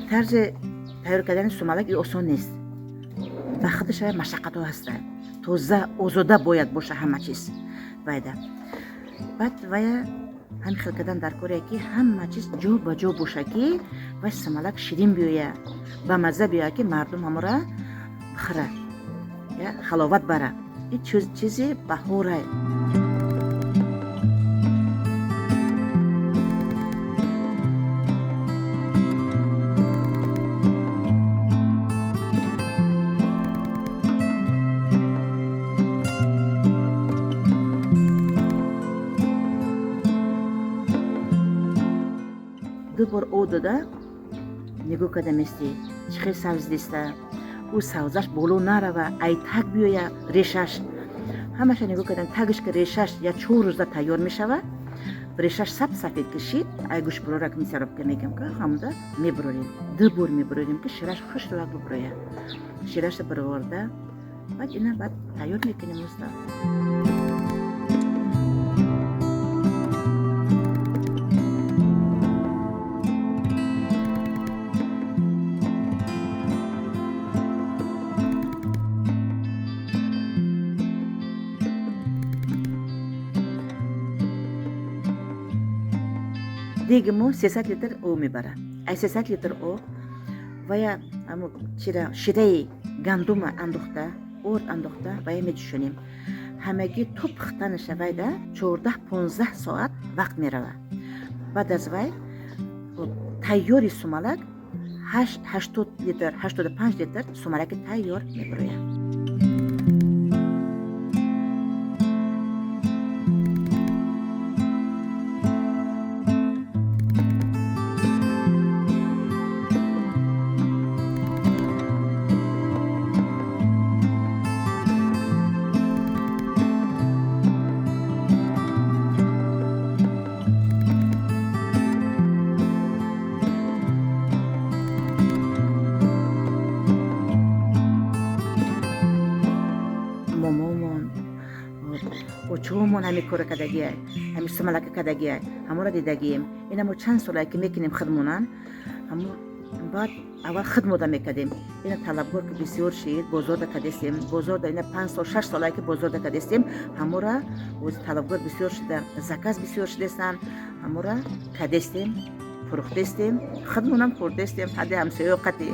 طرز تیار کردن سومالک آسان نیست. وقتش مشقت ها هستن. توزه آزاده باید باشه همه چیز. بعد همین خیل کردن در کاری که همه چیز جا به جا باشه که و سومالک شیرین بیایه به مزه بیایه که مردم همه را بخوره یا حلاوت بره. این چیزی بهاره. دو بار او داده نگاه کده میستی چه سبز دیسته او سبزش بولو نروه ای تک بیایه ریشش همش نگاه کدن تگش که ریشش یا 4 روزه تیار میشوه ریشش سفید کشید ای گوش برورک میسراب که میگم که همونده میبروریم 2 بار میبروریم که شیرش خوش رو ببرویه شیرش برورده بعد اینا بعد تیار میکنیم مستا دیگه مو 300 لیتر او میبره ای 300 لیتر او و یا همون شیره گندم انداخته اور انداخته و یا میجوشونیم همگی تو پختنش ویده 14-15 ساعت وقت میروه بعد از وی تیاری سومالک 80 لیتر 85 لیتر سومالک تیار میبرویه و چومون همی کار کدگیه همی سومالک کدگیه همون را دیدگیم این همون چند ساله که میکنیم خدمونن همون بعد اول خدمت میکردیم این طلبگار که بسیار شید بازار کدیستیم بازار این 5 سال 6 ساله که بازار کدیستیم همون را و طلبگار بسیار شده زکاز بسیار شدستن همون را کدیستیم فروختیم خدمونم کردستیم حد همسایه قطعی